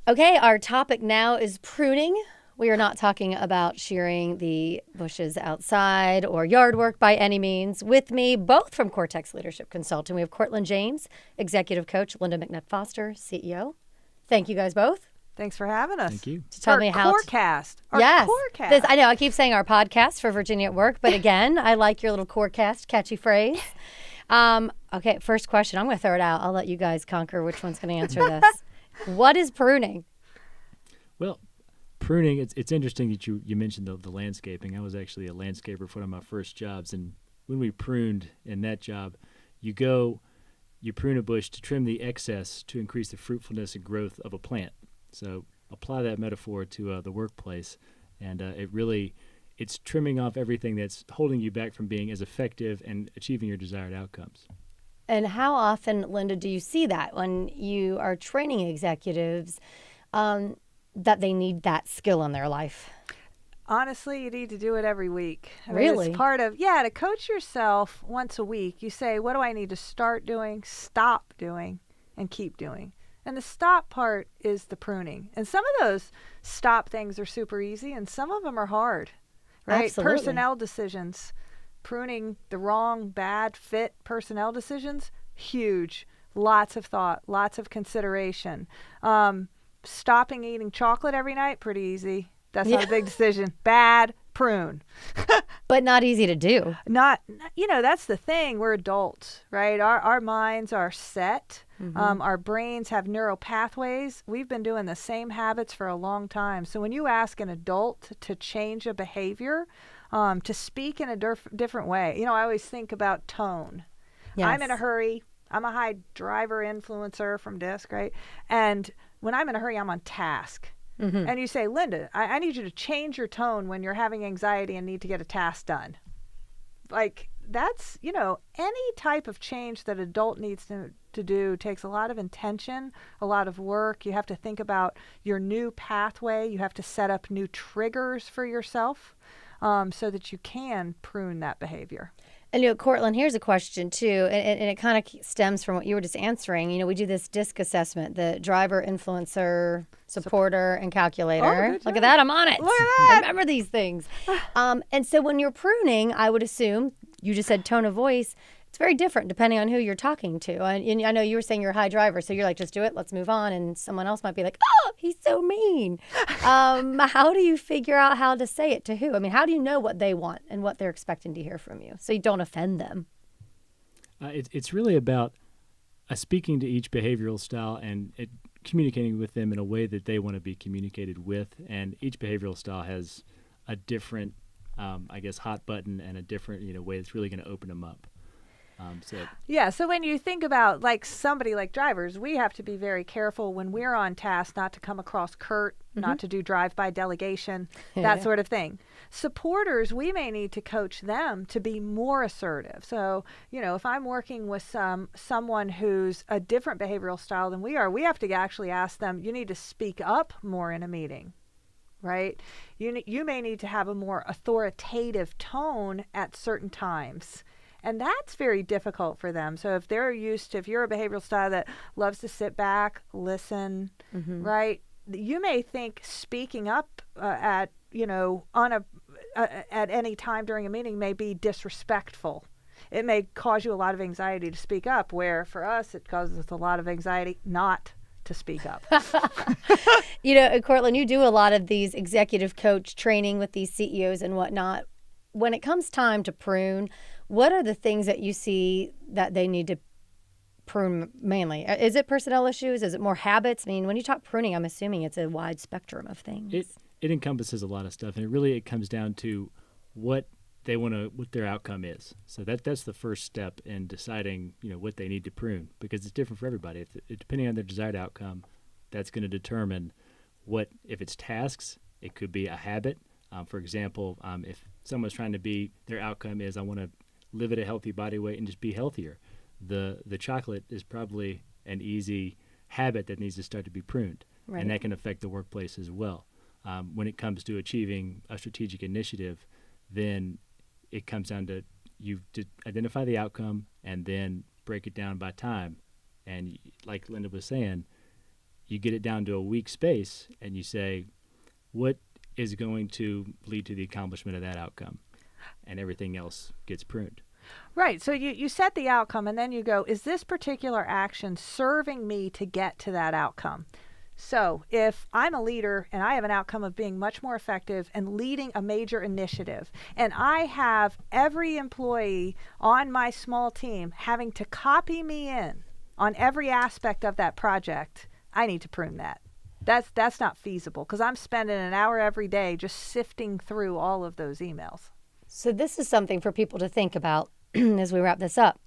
Okay, our topic now is pruning. We are not talking about shearing the bushes outside or yard work by any means. With me, both from Cortex Leadership Consulting, we have Cortland James, Executive Coach, Linda McNutt-Foster, CEO. Thank you guys both. Thanks for having us. Thank you. To tell Our me how Corecast. Our Yes. Corecast. I know, I keep saying our podcast for Virginia at Work, but again, I like your little Corecast, catchy phrase. Okay, first question. I'm going to throw it out. I'll let you guys conquer which one's going to answer this. What is pruning? Well, pruning, it's interesting that you mentioned the landscaping. I was actually a landscaper for one of my first jobs, and when we pruned in that job, you prune a bush to trim the excess to increase the fruitfulness and growth of a plant. So apply that metaphor to the workplace, and it's trimming off everything that's holding you back from being as effective and achieving your desired outcomes. And how often, Linda, do you see that when you are training executives that they need that skill in their life? Honestly, you need to do it every week. Really? It's part of, to coach yourself once a week. You say, what do I need to start doing, stop doing, and keep doing? And the stop part is the pruning. And some of those stop things are super easy, and some of them are hard, right? Absolutely. Personnel decisions, pruning the wrong, bad fit personnel decisions, huge. Lots of thought, lots of consideration. Stopping eating chocolate every night, pretty easy. That's not a big decision. Bad, prune. But not easy to do. That's the thing. We're adults, right? Our minds are set. Mm-hmm. Our brains have neural pathways. We've been doing the same habits for a long time. So when you ask an adult to change a behavior, to speak in a different way, I always think about tone. Yes. I'm in a hurry. I'm a high driver influencer from DISC, right? And when I'm in a hurry, I'm on task. Mm-hmm. And you say, Linda, I need you to change your tone when you're having anxiety and need to get a task done. Like, that's, any type of change that adult needs to do takes a lot of intention, a lot of work. You have to think about your new pathway. You have to set up new triggers for yourself so that you can prune that behavior. And, Cortland, here's a question, too, and it kind of stems from what you were just answering. We do this DISC assessment, the driver, influencer, supporter, and calculator. Good Look job. at that. I'm on it. Look at that. I remember these things. And so when you're pruning, I would assume, you just said tone of voice, it's very different depending on who you're talking to. And I know you were saying you're a high driver, so you're like, just do it, let's move on. And someone else might be like, oh, he's so mean. How do you figure out how to say it to who? I mean, how do you know what they want and what they're expecting to hear from you so you don't offend them? It's really about speaking to each behavioral style and communicating with them in a way that they want to be communicated with. And each behavioral style has a different, hot button and a different, way that's really going to open them up. So when you think about somebody like drivers, we have to be very careful when we're on task not to come across curt, not to do drive-by delegation, that sort of thing. Supporters, we may need to coach them to be more assertive. So, if I'm working with someone who's a different behavioral style than we are, we have to actually ask them, you need to speak up more in a meeting. Right? You may need to have a more authoritative tone at certain times. And that's very difficult for them. So if you're a behavioral style that loves to sit back, listen, right? You may think speaking up at any time during a meeting may be disrespectful. It may cause you a lot of anxiety to speak up, where for us it causes us a lot of anxiety not to speak up. Cortland, you do a lot of these executive coach training with these CEOs and whatnot. When it comes time to prune, what are the things that you see that they need to prune mainly? Is it personnel issues? Is it more habits? I mean, when you talk pruning, I'm assuming it's a wide spectrum of things. It encompasses a lot of stuff, and it comes down to what their outcome is. So that's the first step in deciding, what they need to prune, because it's different for everybody. Depending on their desired outcome, that's going to determine if it's tasks, it could be a habit. For example, if someone's trying to their outcome is, I want to live at a healthy body weight and just be healthier. The chocolate is probably an easy habit that needs to start to be pruned. Right. And that can affect the workplace as well. When it comes to achieving a strategic initiative, then it comes down to you to identify the outcome and then break it down by time. And like Linda was saying, you get it down to a week space and you say, what is going to lead to the accomplishment of that outcome? And everything else gets pruned. Right. So you set the outcome and then you go, is this particular action serving me to get to that outcome? So if I'm a leader and I have an outcome of being much more effective and leading a major initiative, and I have every employee on my small team having to copy me in on every aspect of that project, I need to prune that. That's not feasible because I'm spending an hour every day just sifting through all of those emails. So this is something for people to think about as we wrap this up.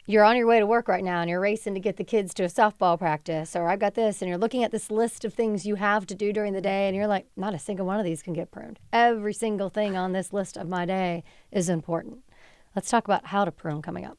You're on your way to work right now and you're racing to get the kids to a softball practice, or I've got this, and you're looking at this list of things you have to do during the day and you're like, not a single one of these can get pruned. Every single thing on this list of my day is important. Let's talk about how to prune coming up.